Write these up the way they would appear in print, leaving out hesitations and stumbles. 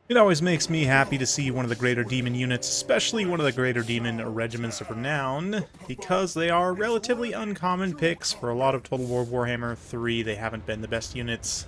It always makes me happy to see one of the greater demon units, especially one of the greater demon regiments of renown, because they are relatively uncommon picks for a lot of Total War Warhammer 3. They haven't been the best units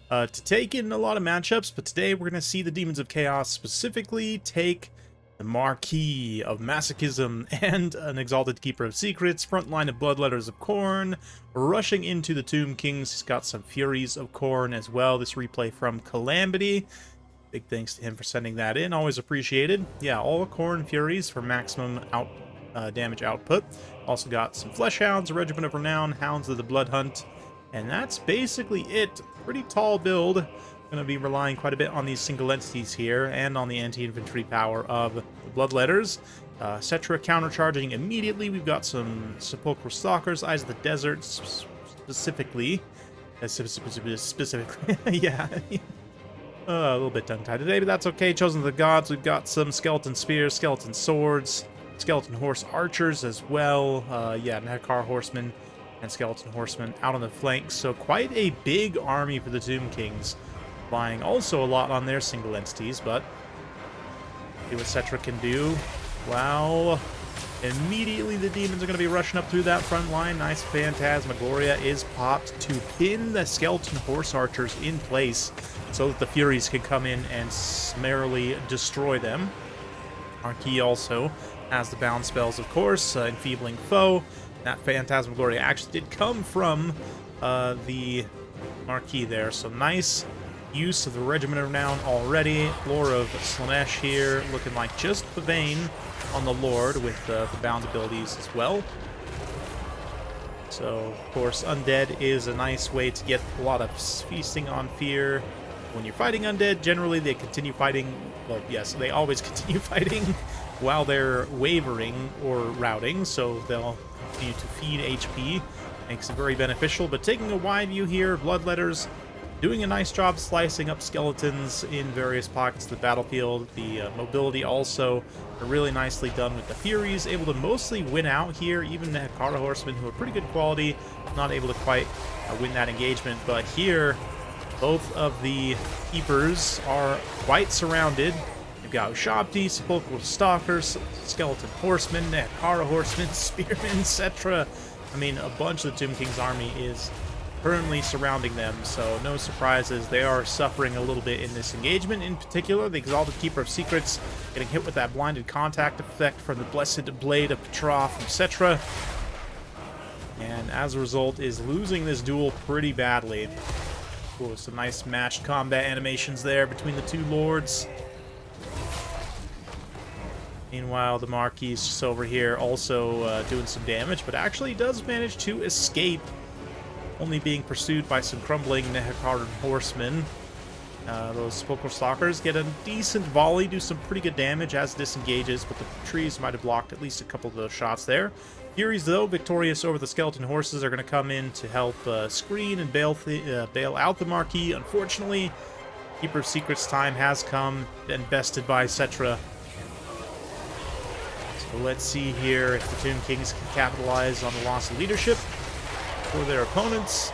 to take in a lot of matchups, but today we're going to see the Demons of Chaos specifically take the Marquis of Masochism and an Exalted Keeper of Secrets, frontline of Bloodletters of Khorne, rushing into the Tomb Kings. He's got some Furies of Khorne as well. This replay from Calamity. Big thanks to him for sending that in. Always appreciated. Yeah, all Khorne Furies for maximum damage output. Also got some Fleshhounds, a Regiment of Renown, Hounds of the Blood Hunt, and that's basically it. Pretty tall build. Going to be relying quite a bit on these single entities here and on the anti-infantry power of the Bloodletters. Cetra countercharging immediately. We've got some Sepulchral Stalkers, Eyes of the Desert specifically. Specifically, yeah. A little bit tongue-tied today, but that's okay. Chosen of the Gods, we've got some Skeleton Spears, Skeleton Swords, Skeleton Horse Archers as well. Yeah, Nehekar Horsemen and Skeleton Horsemen out on the flanks. So quite a big army for the Tomb Kings. Relying also a lot on their single entities, but see what Cetra can do. Wow. Immediately the demons are going to be rushing up through that front line. Nice Phantasmagoria is popped to pin the Skeleton Horse Archers in place so that the Furies can come in and summarily destroy them. Marquis also has the bound spells, of course, Enfeebling Foe. That Phantasmagoria actually did come from the Marquis there, so nice use of the Regiment of Renown already. Lore of Slaanesh here, looking like just the vein on the Lord with the bound abilities as well. So, of course, Undead is a nice way to get a lot of feasting on fear. When you're fighting Undead, generally they continue fighting, well, yes, they always continue fighting while they're wavering or routing, so they'll continue to feed HP. Makes it very beneficial, but taking a wide view here, Bloodletters doing a nice job slicing up skeletons in various pockets of the battlefield. The mobility also really nicely done with the Furies, able to mostly win out here. Even the Hekara Horsemen, who are pretty good quality, not able to quite win that engagement. But here, both of the Keepers are quite surrounded. You've got Ushabti, Sepulchral Stalkers, Skeleton Horsemen, Hekara Horsemen, Spearmen, etc. I mean, a bunch of the Tomb King's army is currently surrounding them, so no surprises. They are suffering a little bit in this engagement. In particular, the Exalted Keeper of Secrets getting hit with that blinded contact effect from the Blessed Blade of Petroff, etc. And as a result, is losing this duel pretty badly. Ooh, some nice matched combat animations there between the two lords. Meanwhile, the Marquis is just over here also doing some damage, but actually does manage to escape, only being pursued by some crumbling Nehekaran horsemen. Those Sepulchral Stalkers get a decent volley, do some pretty good damage as it disengages, but the trees might have blocked at least a couple of those shots there. Furies, though, victorious over the Skeleton Horses, are going to come in to help screen and bail out the Marquis. Unfortunately, Keeper of Secrets time has come, been bested by Cetra. So let's see here if the Tomb Kings can capitalize on the loss of leadership for their opponents.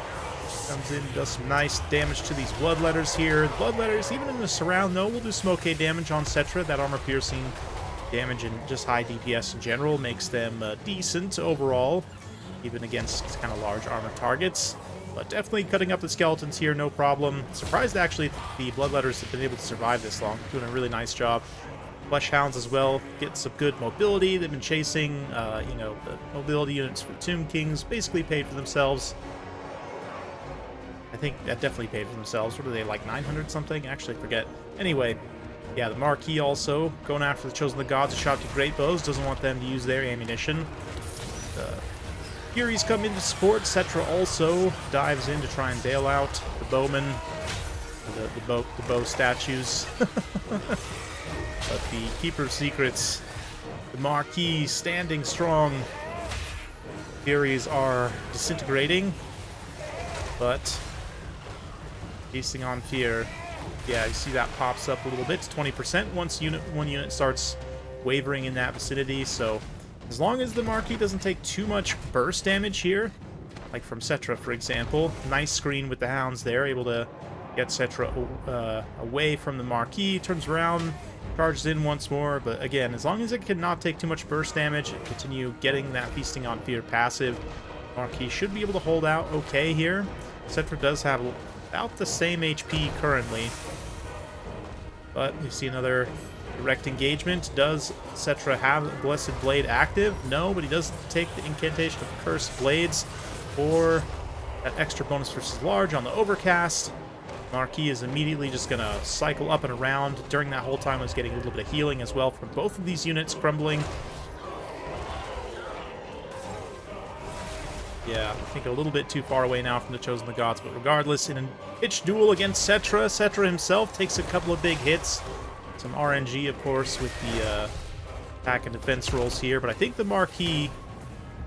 Comes in, does some nice damage to these Bloodletters here. The Bloodletters, even in the surround, though, will do some okay damage on Cetra. That armor-piercing damage and just high DPS in general makes them decent overall, even against kind of large armor targets. But definitely cutting up the skeletons here, no problem. Surprised, actually, the Bloodletters have been able to survive this long. Doing a really nice job. Fleshhounds as well get some good mobility. They've been chasing, you know, the mobility units for Tomb Kings. Basically paid for themselves. I think that definitely paid for themselves. What are they, like 900 something? Actually, I forget. Anyway, yeah, the Marquis also going after the Chosen of the Gods. Shot to great bows. Doesn't want them to use their ammunition. The Furies come in to support. Cetra also dives in to try and bail out the bowmen, the bow statues. But the Keeper of Secrets, the Marquis, standing strong. Furies are disintegrating, but feasting on fear. Yeah, you see that pops up a little bit to 20% once one unit starts wavering in that vicinity. So as long as the Marquis doesn't take too much burst damage here, like from Cetra, for example, nice screen with the Hounds there, able to get Cetra away from the Marquis, turns around, charges in once more, but again, as long as it cannot take too much burst damage and continue getting that Feasting on Fear passive, Marquis should be able to hold out okay here. Cetra does have about the same HP currently, but we see another direct engagement. Does Cetra have Blessed Blade active? No, but he does take the incantation of Cursed Blades for that extra bonus versus large on the Overcast. Marquis is immediately just going to cycle up and around. During that whole time, I was getting a little bit of healing as well from both of these units crumbling. Yeah, I think a little bit too far away now from the Chosen of the Gods, but regardless, in a pitched duel against Cetra, Cetra himself takes a couple of big hits. Some RNG, of course, with the attack and defense rolls here, but I think the Marquis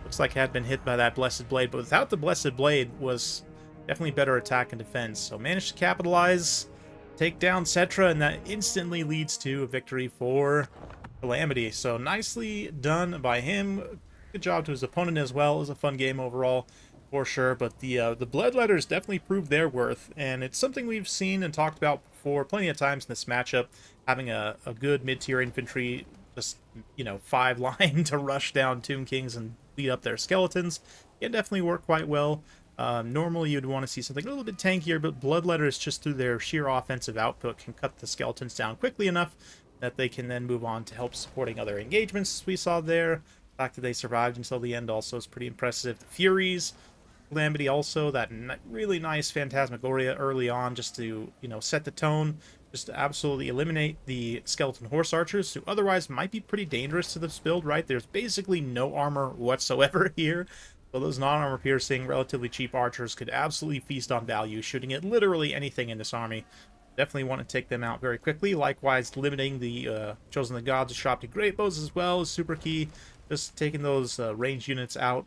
looks like had been hit by that Blessed Blade, but without the Blessed Blade was definitely better attack and defense. So managed to capitalize, take down Cetra, and that instantly leads to a victory for Calamity. So nicely done by him. Good job to his opponent as well. It was a fun game overall, for sure. But the Bloodletters definitely proved their worth, and it's something we've seen and talked about before plenty of times in this matchup. Having a good mid-tier infantry, just, you know, 5-line to rush down Tomb Kings and beat up their skeletons, can definitely work quite well. Normally you'd want to see something a little bit tankier, but Bloodletters, just through their sheer offensive output, can cut the skeletons down quickly enough that they can then move on to help supporting other engagements we saw there. The fact that they survived until the end also is pretty impressive. The Furies, Calamity also, that really nice Phantasmagoria early on just to, you know, set the tone, just to absolutely eliminate the Skeleton Horse Archers, who otherwise might be pretty dangerous to this build, right? There's basically no armor whatsoever here. So those non-armor piercing, relatively cheap archers could absolutely feast on value, shooting at literally anything in this army. Definitely want to take them out very quickly. Likewise, limiting the Chosen of the Gods' Shop to Great Bows as well is super key. Just taking those ranged units out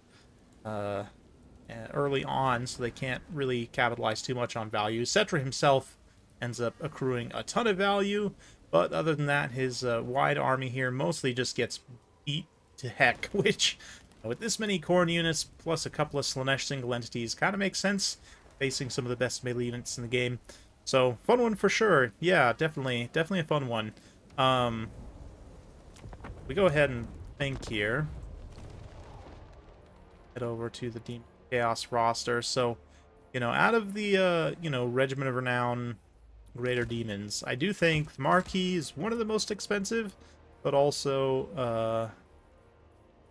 early on so they can't really capitalize too much on value. Cetra himself ends up accruing a ton of value, but other than that, his wide army here mostly just gets beat to heck, which, with this many Khorne units, plus a couple of Slaanesh single entities, kind of makes sense, facing some of the best melee units in the game. So, fun one for sure. Yeah, definitely a fun one. We go ahead and think here. Head over to the Demon Chaos roster. So, you know, out of the, you know, Regiment of Renown, Greater Demons, I do think the Marquis is one of the most expensive, but also,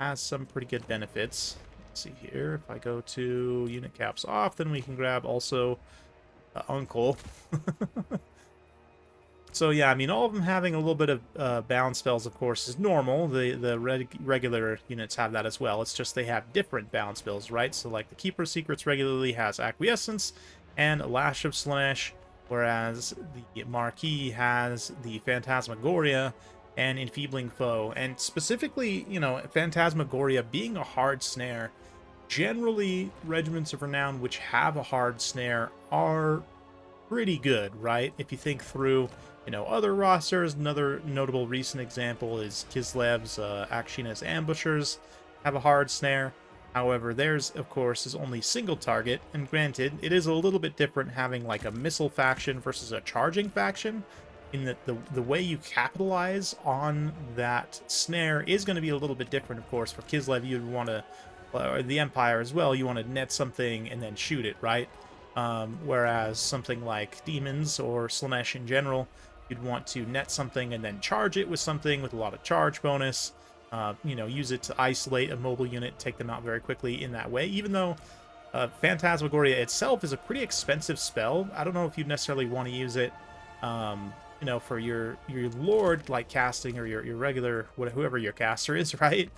has some pretty good benefits. Let's see here. If I go to unit caps off, then we can grab also Uncle. So yeah, I mean, all of them having a little bit of bound spells, of course, is normal. The regular units have that as well. It's just they have different bound spells, right? So like the Keeper of Secrets regularly has Acquiescence and a Lash of Slaanesh, whereas the Marquis has the Phantasmagoria and Enfeebling Foe. And specifically, you know, Phantasmagoria being a hard snare, generally Regiments of Renown which have a hard snare are pretty good, right? If you think through, you know, other rosters, another notable recent example is Kislev's Akshina's Ambushers have a hard snare. However, theirs, of course, is only single target, and granted, it is a little bit different having like a missile faction versus a charging faction, in that the way you capitalize on that snare is going to be a little bit different, of course. For Kislev, you'd want to, or the Empire as well, you want to net something and then shoot it, right? Whereas something like Demons or Slaanesh in general, you'd want to net something and then charge it with something with a lot of charge bonus. You know, use it to isolate a mobile unit, take them out very quickly in that way, even though Phantasmagoria itself is a pretty expensive spell. I don't know if you'd necessarily want to use it, you know, for your Lord like casting, or your regular, whoever your caster is, right?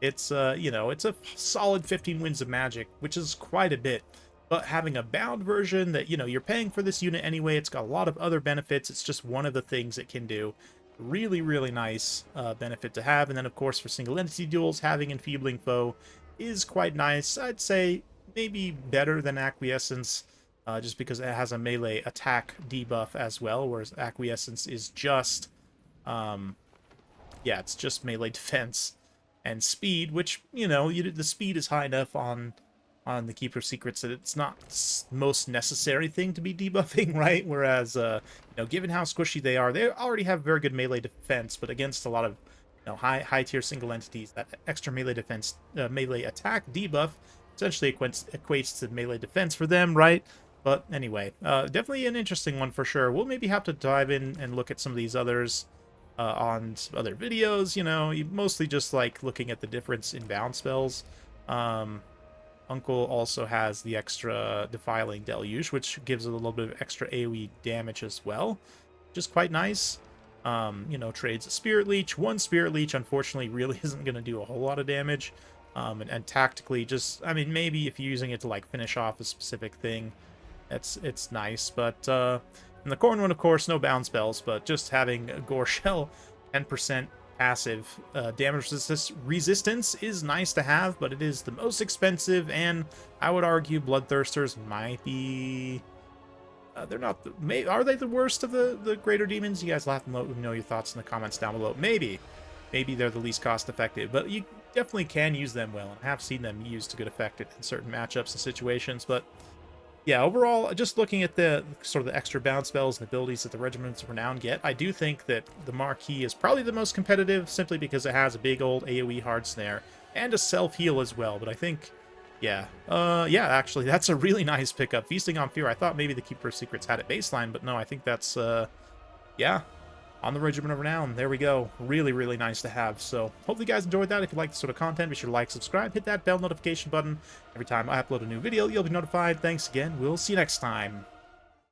It's you know, it's a solid 15 wins of magic, which is quite a bit. But having a bound version that, you know, you're paying for this unit anyway, it's got a lot of other benefits. It's just one of the things it can do. Really, really nice benefit to have. And then, of course, for single entity duels, having Enfeebling Foe is quite nice. I'd say maybe better than Acquiescence, just because it has a melee attack debuff as well, whereas Acquiescence is just, yeah, it's just melee defense and speed, which, you know, the speed is high enough on on the Keeper Secrets that it's not most necessary thing to be debuffing, right? Whereas, given how squishy they already have very good melee defense, but against a lot of high tier single entities, that extra melee defense, melee attack debuff essentially equates to melee defense for them, right? But anyway, definitely an interesting one for sure. We'll maybe have to dive in and look at some of these others on some other videos. Mostly just like looking at the difference in bound spells. Uncle also has the extra Defiling Deluge, which gives it a little bit of extra AoE damage as well, which is quite nice. Trades a Spirit Leech. One Spirit Leech, unfortunately, really isn't going to do a whole lot of damage. And tactically, maybe if you're using it to, like, finish off a specific thing, it's nice. But in the corn one, of course, no bound spells, but just having a Gore Shell 10% passive damage resistance is nice to have, but it is the most expensive, and I would argue Bloodthirsters might be they're not are they the worst of the greater demons? You guys will have to know your thoughts in the comments down below. Maybe they're the least cost effective, but you definitely can use them well, and have seen them used to good effect in certain matchups and situations. But yeah, overall, just looking at the sort of the extra bound spells and abilities that the Regiments of Renown get, I do think that the Marquis is probably the most competitive, simply because it has a big old AoE hard snare and a self-heal as well. But I think, yeah, actually, that's a really nice pickup. Feasting on Fear, I thought maybe the Keeper of Secrets had it baseline, but no, I think that's, yeah, on the Regiment of Renown. There we go. Really, really nice to have. So, hopefully you guys enjoyed that. If you like this sort of content, be sure to like, subscribe, hit that bell notification button. Every time I upload a new video, you'll be notified. Thanks again. We'll see you next time.